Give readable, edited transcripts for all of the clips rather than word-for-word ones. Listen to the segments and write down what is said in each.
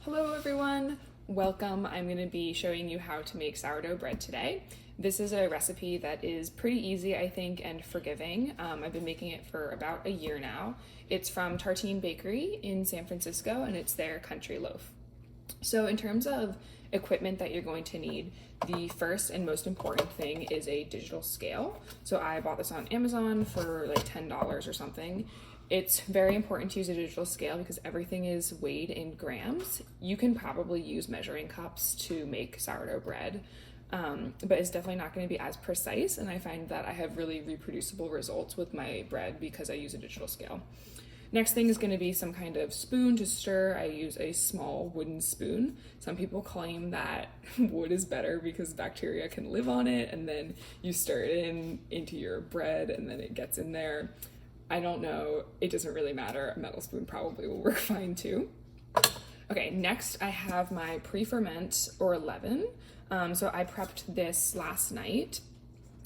Hello everyone, welcome. I'm going to be showing you how to make sourdough bread today. This is a recipe that is pretty easy, I think, and forgiving. I've been making it for about a year now. It's from Tartine Bakery in San Francisco, and it's their country loaf. So in terms of equipment that you're going to need, the first and most important thing is a digital scale. So I bought this on Amazon for like $10 or something. It's very important to use a digital scale because everything is weighed in grams. You can probably use measuring cups to make sourdough bread, but it's definitely not going to be as precise, and I find that I have really reproducible results with my bread because I use a digital scale. Next thing is going to be some kind of spoon to stir. I use a small wooden spoon. Some people claim that wood is better because bacteria can live on it, and then you stir it into your bread and then it gets in there. I don't know, it doesn't really matter. A metal spoon probably will work fine too. Okay, next I have my pre-ferment or leaven. So I prepped this last night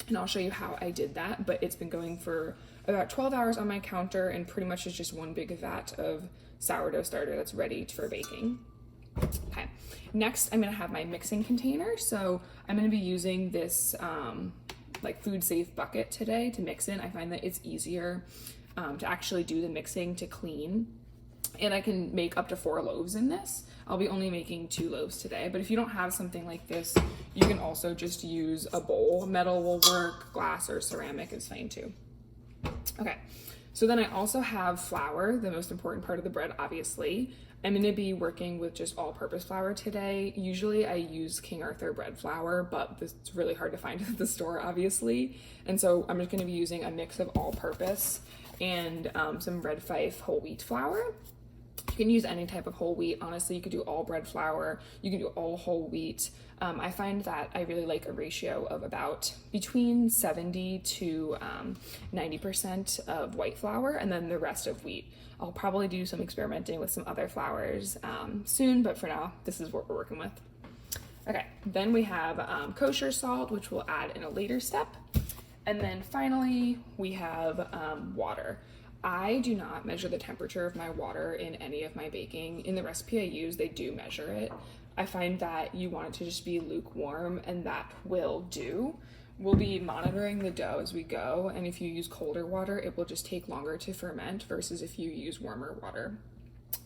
and I'll show you how I did that, but it's been going for about 12 hours on my counter and pretty much is just one big vat of sourdough starter that's ready for baking. Okay, next I'm gonna have my mixing container. So I'm gonna be using this like food safe bucket today to mix in. I find that it's easier to actually do the mixing to clean, and I can make up to 4 loaves in this. I'll be only making 2 loaves today, but if you don't have something like this, you can also just use a bowl. Metal will work, glass or ceramic is fine too. Okay, so then I also have flour, the most important part of the bread, obviously. I'm gonna be working with just all-purpose flour today. Usually I use King Arthur bread flour, but it's really hard to find at the store, obviously. And so I'm just gonna be using a mix of all-purpose and some Red Fife whole wheat flour. You can use any type of whole wheat. Honestly, you could do all bread flour, you can do all whole wheat. I find that I really like a ratio of about between 70 to 90% of white flour and then the rest of wheat. I'll probably do some experimenting with some other flours soon, but for now, this is what we're working with. Okay, then we have kosher salt, which we'll add in a later step. And then finally, we have water. I do not measure the temperature of my water in any of my baking. In the recipe I use, they do measure it. I find that you want it to just be lukewarm, and that will do. We'll be monitoring the dough as we go, and if you use colder water, it will just take longer to ferment versus if you use warmer water.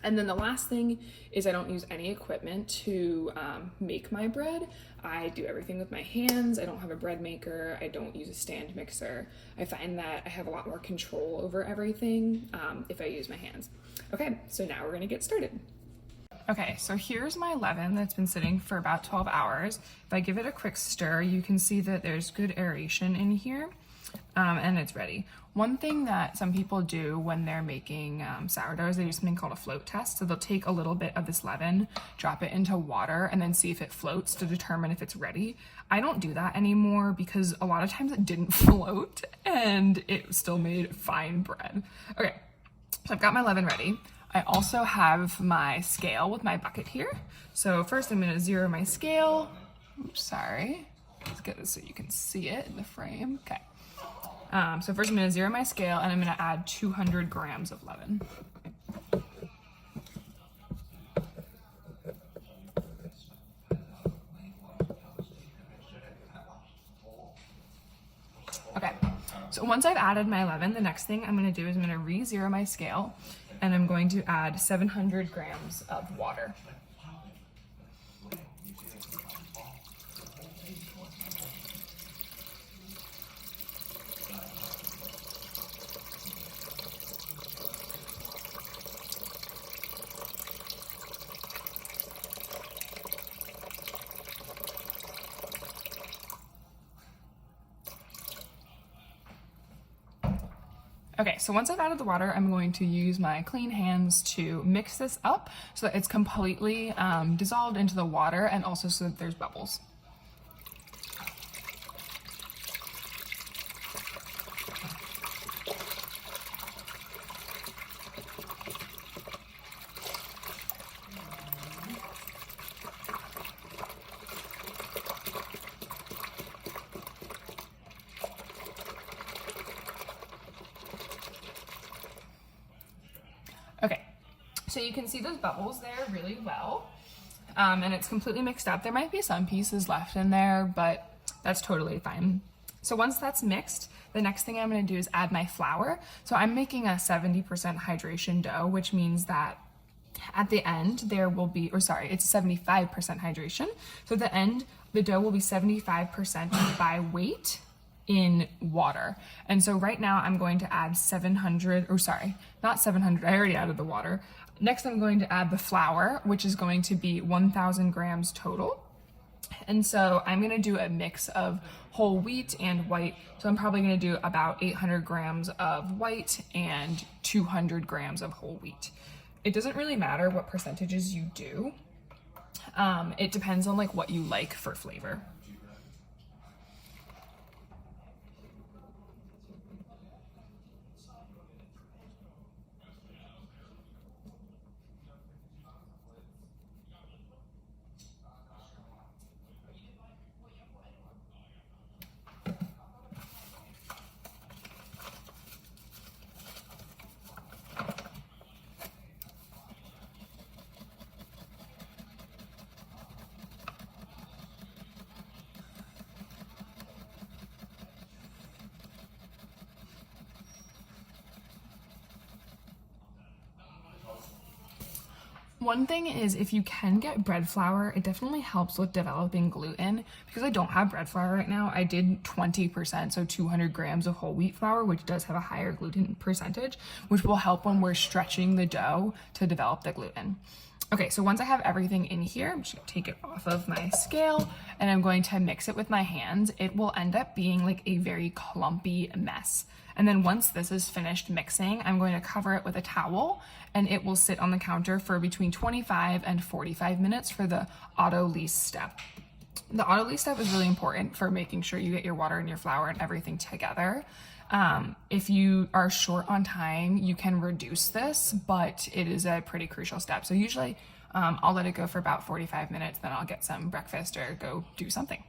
And then the last thing is I don't use any equipment to make my bread. I do everything with my hands. I don't have a bread maker. I don't use a stand mixer. I find that I have a lot more control over everything if I use my hands. Okay, so now we're gonna get started. Okay, so here's my leaven that's been sitting for about 12 hours. If I give it a quick stir, you can see that there's good aeration in here, and it's ready. One thing that some people do when they're making sourdough is they do something called a float test. So they'll take a little bit of this leaven, drop it into water, and then see if it floats to determine if it's ready. I don't do that anymore because a lot of times it didn't float and it still made fine bread. Okay, so I've got my leaven ready. I also have my scale with my bucket here. So first I'm gonna zero my scale. Oops, sorry. Let's get this so you can see it in the frame. Okay. So first I'm gonna zero my scale and I'm gonna add 200 grams of leaven. Okay, so once I've added my leaven, the next thing I'm gonna do is I'm gonna re-zero my scale and I'm going to add 700 grams of water. Okay, so once I've added the water, I'm going to use my clean hands to mix this up so that it's completely dissolved into the water and also so that there's bubbles. Okay, so you can see those bubbles there really well. and it's completely mixed up. There might be some pieces left in there, but that's totally fine. So once that's mixed, the next thing I'm going to do is add my flour. So I'm making a 70% hydration dough, which means that at the end there will be, or sorry, it's 75% hydration. So at the end, the dough will be 75% by weight in water. And so right now I'm going to add 700, or sorry, not 700, I already added the water. Next I'm going to add the flour, which is going to be 1,000 grams total. And so I'm gonna do a mix of whole wheat and white. So I'm probably gonna do about 800 grams of white and 200 grams of whole wheat. It doesn't really matter what percentages you do. It depends on like what you like for flavor. One thing is, if you can get bread flour, it definitely helps with developing gluten. Because I don't have bread flour right now, I did 20%, so 200 grams of whole wheat flour, which does have a higher gluten percentage, which will help when we're stretching the dough to develop the gluten. Okay, so once I have everything in here, I'm just gonna take it off of my scale and I'm going to mix it with my hands. It will end up being like a very clumpy mess. And then once this is finished mixing, I'm going to cover it with a towel and it will sit on the counter for between 25 and 45 minutes for the auto-lease step. The auto-lease step is really important for making sure you get your water and your flour and everything together. If you are short on time, you can reduce this, but it is a pretty crucial step. So usually I'll let it go for about 45 minutes, then I'll get some breakfast or go do something.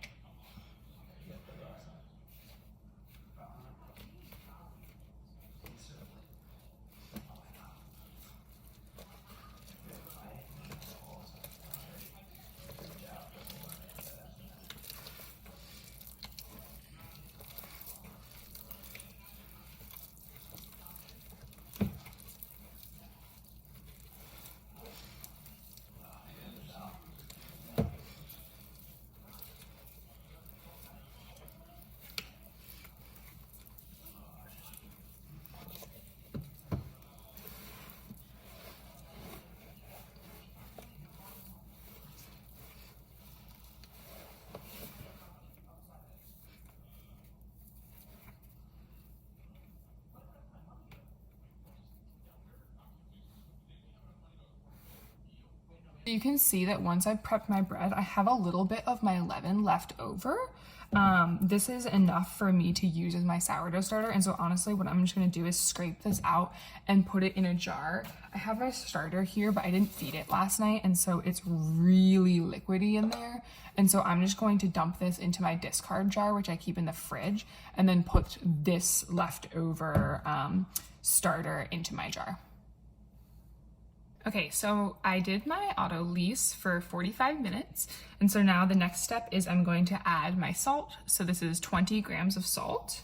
You can see that once I've prepped my bread, I have a little bit of my leaven left over. This is enough for me to use as my sourdough starter. And so honestly, what I'm just gonna do is scrape this out and put it in a jar. I have my starter here, but I didn't feed it last night. And so it's really liquidy in there. And so I'm just going to dump this into my discard jar, which I keep in the fridge, and then put this leftover starter into my jar. Okay, so I did my auto lease for 45 minutes. And so now the next step is I'm going to add my salt. So this is 20 grams of salt,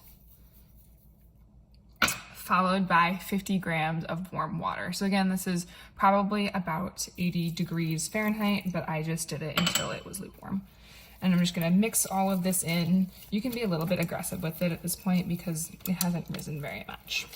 followed by 50 grams of warm water. So again, this is probably about 80 degrees Fahrenheit, but I just did it until it was lukewarm. And I'm just gonna mix all of this in. You can be a little bit aggressive with it at this point because it hasn't risen very much.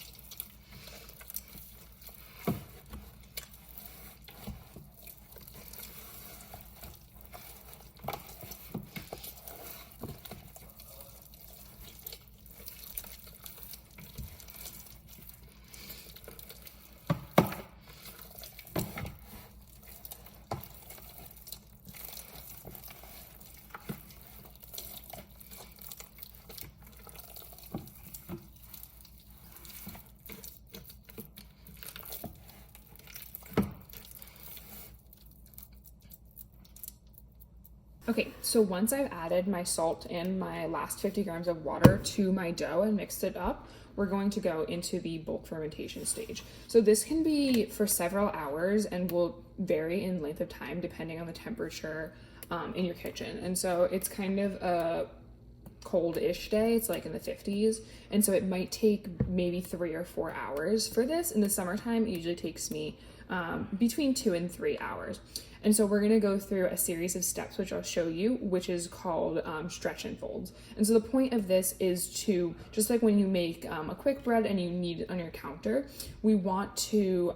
Okay, so once I've added my salt and my last 50 grams of water to my dough and mixed it up, we're going to go into the bulk fermentation stage. So this can be for several hours and will vary in length of time depending on the temperature in your kitchen. And so it's kind of a cold-ish day. It's like in the 50s, and so it might take maybe 3 or 4 hours for this. In the summertime, it usually takes me between 2 and 3 hours. And so we're going to go through a series of steps which I'll show you, which is called stretch and folds. And so the point of this is to, just like when you make a quick bread and you need it on your counter, we want to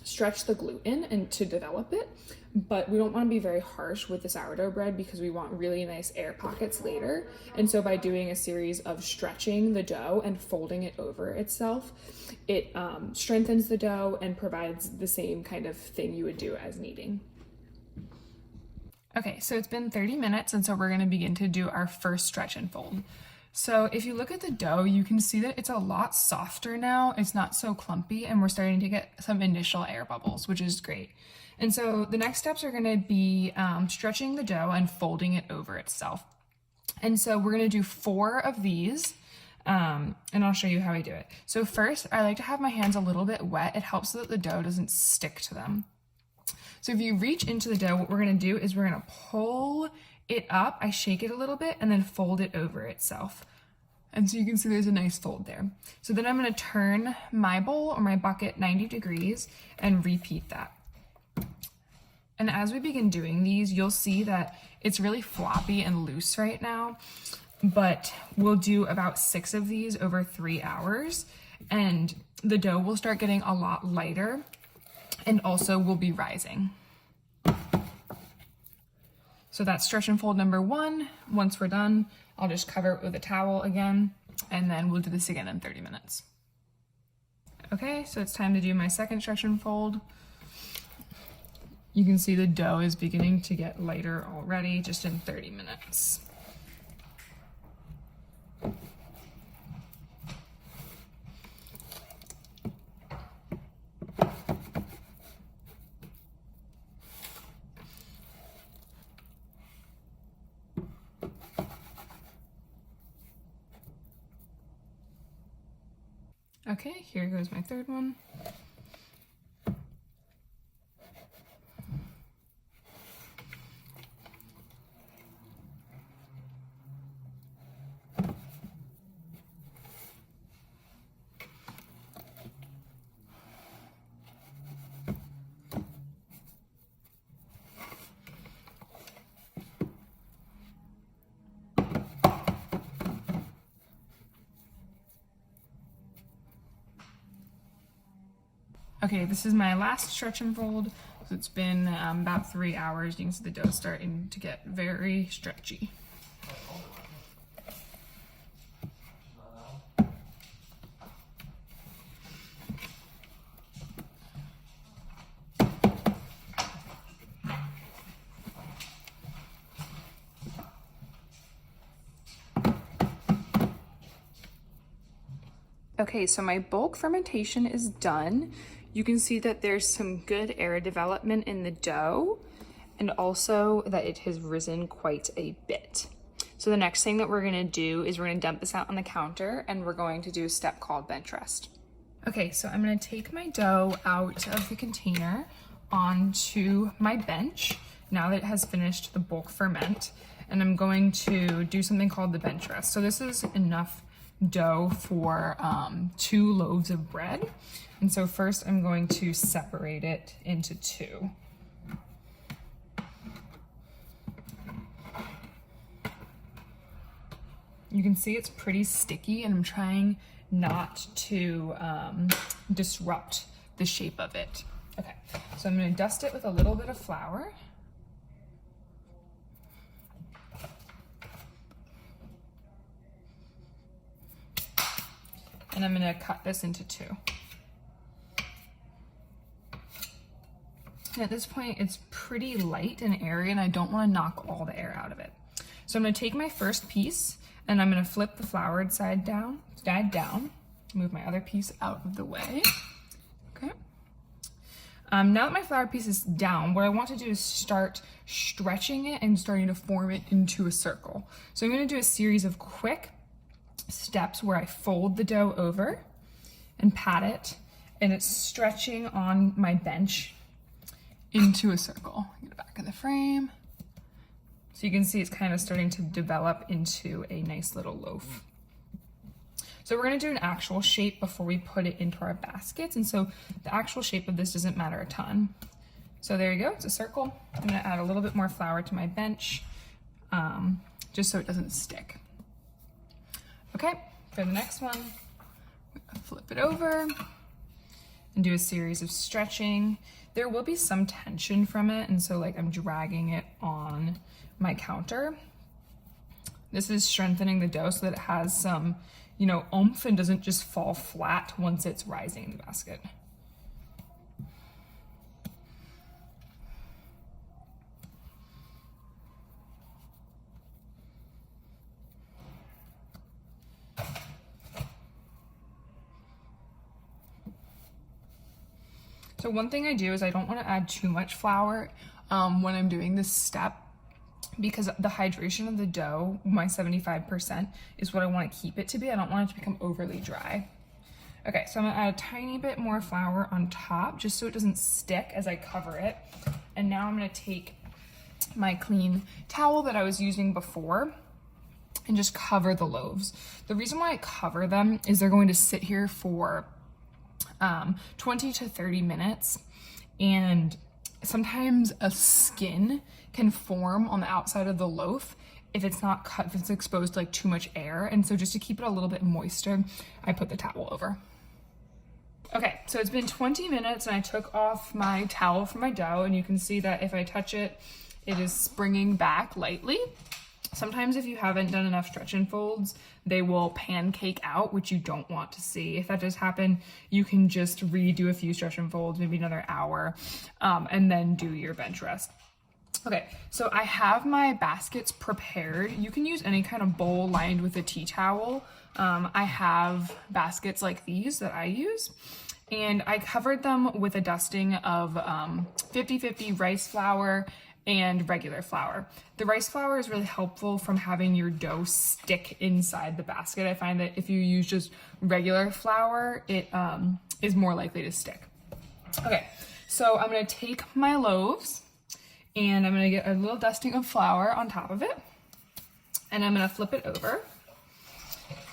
stretch the gluten and to develop it, but we don't want to be very harsh with the sourdough bread because we want really nice air pockets later. And so by doing a series of stretching the dough and folding it over itself, it strengthens the dough and provides the same kind of thing you would do as kneading. Okay, so it's been 30 minutes, and so we're going to begin to do our first stretch and fold. So if you look at the dough, you can see that it's a lot softer now. It's not so clumpy, and we're starting to get some initial air bubbles, which is great. And so the next steps are going to be stretching the dough and folding it over itself. And so we're going to do 4 of these, and I'll show you how I do it. So first, I like to have my hands a little bit wet. It helps so that the dough doesn't stick to them. So if you reach into the dough, what we're going to do is we're going to pull it up. I shake it a little bit and then fold it over itself. And so you can see there's a nice fold there. So then I'm going to turn my bowl or my bucket 90 degrees and repeat that. And as we begin doing these, you'll see that it's really floppy and loose right now, but we'll do about 6 of these over 3 hours, and the dough will start getting a lot lighter and also will be rising. So that's stretch and fold number 1. Once we're done, I'll just cover it with a towel again, and then we'll do this again in 30 minutes. Okay, so it's time to do my second stretch and fold. You can see the dough is beginning to get lighter already just in 30 minutes. Okay, here goes my third one. Okay, this is my last stretch and fold. So it's been about 3 hours. You can see the dough starting to get very stretchy. Okay, so my bulk fermentation is done. You can see that there's some good air development in the dough, and also that it has risen quite a bit. So the next thing that we're gonna do is we're gonna dump this out on the counter, and we're going to do a step called bench rest. Okay, so I'm gonna take my dough out of the container onto my bench now that it has finished the bulk ferment, and I'm going to do something called the bench rest. So this is enough dough for 2 loaves of bread. And so first I'm going to separate it into 2. You can see it's pretty sticky, and I'm trying not to disrupt the shape of it. Okay, so I'm going to dust it with a little bit of flour. And I'm going to cut this into 2. And at this point, it's pretty light and airy, and I don't want to knock all the air out of it. So I'm going to take my first piece, and I'm going to flip the floured side down, move my other piece out of the way. Okay. Now that my floured piece is down, what I want to do is start stretching it and starting to form it into a circle. So I'm going to do a series of quick steps where I fold the dough over and pat it, and it's stretching on my bench into a circle. Get it back in the frame. So you can see it's kind of starting to develop into a nice little loaf. So we're gonna do an actual shape before we put it into our baskets. And so the actual shape of this doesn't matter a ton. So there you go, it's a circle. I'm gonna add a little bit more flour to my bench, just so it doesn't stick. Okay, for the next one, I'm gonna flip it over and do a series of stretching. There will be some tension from it, and so like I'm dragging it on my counter. This is strengthening the dough so that it has some, you know, oomph and doesn't just fall flat once it's rising in the basket. So one thing I do is I don't want to add too much flour when I'm doing this step, because the hydration of the dough, my 75%, is what I want to keep it to be. I don't want it to become overly dry. Okay, so I'm gonna add a tiny bit more flour on top just so it doesn't stick as I cover it. And now I'm gonna take my clean towel that I was using before and just cover the loaves. The reason why I cover them is they're going to sit here for 20 to 30 minutes, and sometimes a skin can form on the outside of the loaf if it's not cut, if it's exposed to like too much air. And so just to keep it a little bit moister, I put the towel over. Okay, so it's been 20 minutes and I took off my towel from my dough, and you can see that if I touch it, it is springing back lightly. Sometimes if you haven't done enough stretch and folds, they will pancake out, which you don't want to see. If that does happen, you can just redo a few stretch and folds, maybe another hour, and then do your bench rest. Okay, so I have my baskets prepared. You can use any kind of bowl lined with a tea towel. I have baskets like these that I use, and I covered them with a dusting of 50-50 rice flour and regular flour. The rice flour is really helpful from having your dough stick inside the basket. I find that if you use just regular flour, it is more likely to stick. Okay, so I'm gonna take my loaves and I'm gonna get a little dusting of flour on top of it, and I'm gonna flip it over.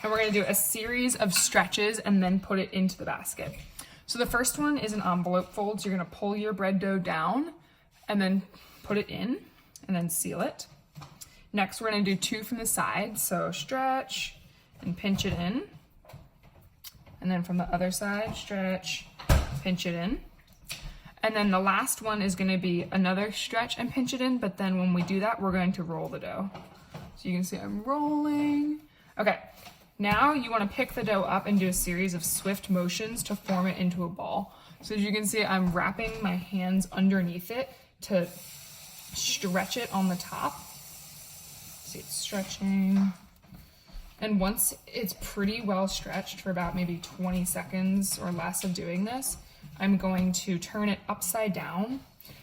And we're gonna do a series of stretches and then put it into the basket. So the first one is an envelope fold. So you're gonna pull your bread dough down and then put it in and then seal it. Next, we're gonna do two from the side. So stretch and pinch it in. And then from the other side, stretch, pinch it in. And then the last one is gonna be another stretch and pinch it in, but then when we do that, we're going to roll the dough. So you can see I'm rolling. Okay, now you wanna pick the dough up and do a series of swift motions to form it into a ball. So as you can see, I'm wrapping my hands underneath it to stretch it on the top. See, it's stretching. And once it's pretty well stretched for about maybe 20 seconds or less of doing this, I'm going to turn it upside down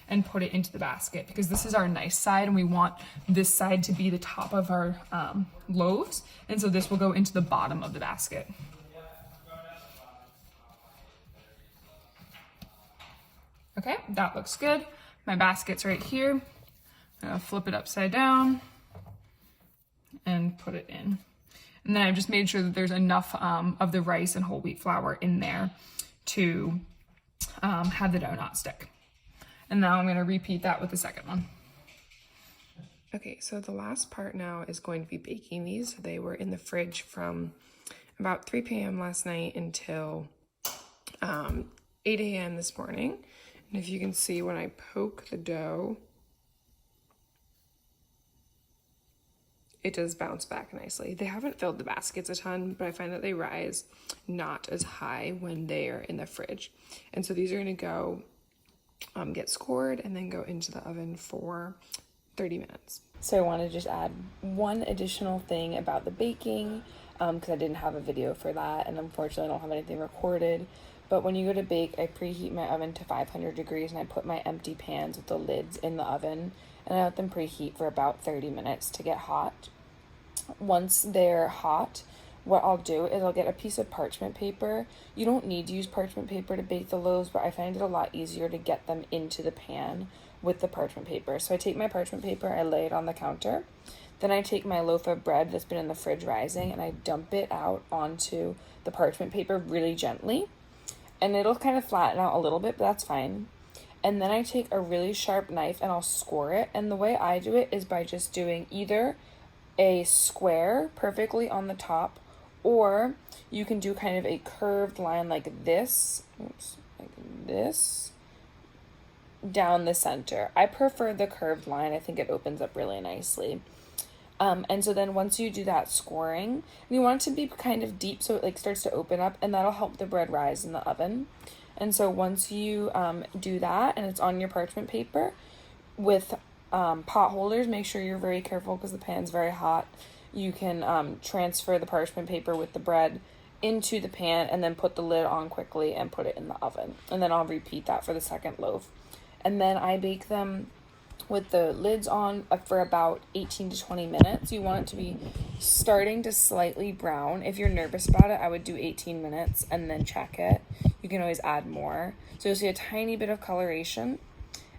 and put it into the basket, because this is our nice side and we want this side to be the top of our loaves. And so this will go into the bottom of the basket. Okay, that looks good. My basket's right here. I'm gonna flip it upside down and put it in. And then I've just made sure that there's enough of the rice and whole wheat flour in there to have the dough not stick. And now I'm gonna repeat that with the second one. Okay, so the last part now is going to be baking these. They were in the fridge from about 3 p.m. last night until 8 a.m. this morning. And if you can see, when I poke the dough, it does bounce back nicely. They haven't filled the baskets a ton, but I find that they rise not as high when they are in the fridge. And so these are gonna go get scored and then go into the oven for 30 minutes. So I want to just add one additional thing about the baking, because I didn't have a video for that, and unfortunately I don't have anything recorded. But when you go to bake, I preheat my oven to 500 degrees and I put my empty pans with the lids in the oven, and I let them preheat for about 30 minutes to get hot. Once they're hot, what I'll do is I'll get a piece of parchment paper. You don't need to use parchment paper to bake the loaves, but I find it a lot easier to get them into the pan with the parchment paper. So I take my parchment paper, I lay it on the counter. Then I take my loaf of bread that's been in the fridge rising and I dump it out onto the parchment paper really gently. And it'll kind of flatten out a little bit, but that's fine. And then I take a really sharp knife and I'll score it. And the way I do it is by just doing either a square perfectly on the top, or you can do kind of a curved line like this, down the center. I prefer the curved line. I think it opens up really nicely. And so then once you do that scoring, you want it to be kind of deep so it like starts to open up, and that'll help the bread rise in the oven. And so once you do that and it's on your parchment paper with pot holders, make sure you're very careful because the pan's very hot. You can transfer the parchment paper with the bread into the pan and then put the lid on quickly and put it in the oven. And then I'll repeat that for the second loaf. And then I bake them with the lids on for about 18 to 20 minutes. You want it to be starting to slightly brown. If you're nervous about it, I would do 18 minutes and then check it. You can always add more. So you'll see a tiny bit of coloration.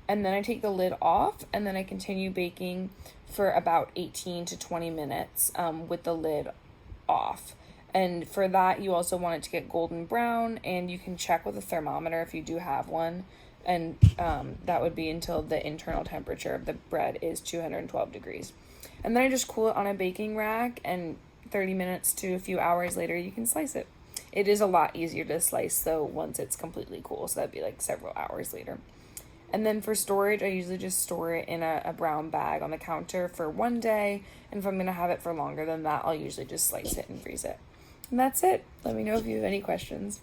And then I take the lid off and then I continue baking for about 18 to 20 minutes with the lid off. And for that, you also want it to get golden brown, and you can check with a thermometer if you do have one. And that would be until the internal temperature of the bread is 212 degrees. And then I just cool it on a baking rack, and 30 minutes to a few hours later, you can slice it. It is a lot easier to slice, though, once it's completely cool, so that'd be like several hours later. And then for storage, I usually just store it in a brown bag on the counter for one day, and if I'm going to have it for longer than that, I'll usually just slice it and freeze it. And that's it. Let me know if you have any questions.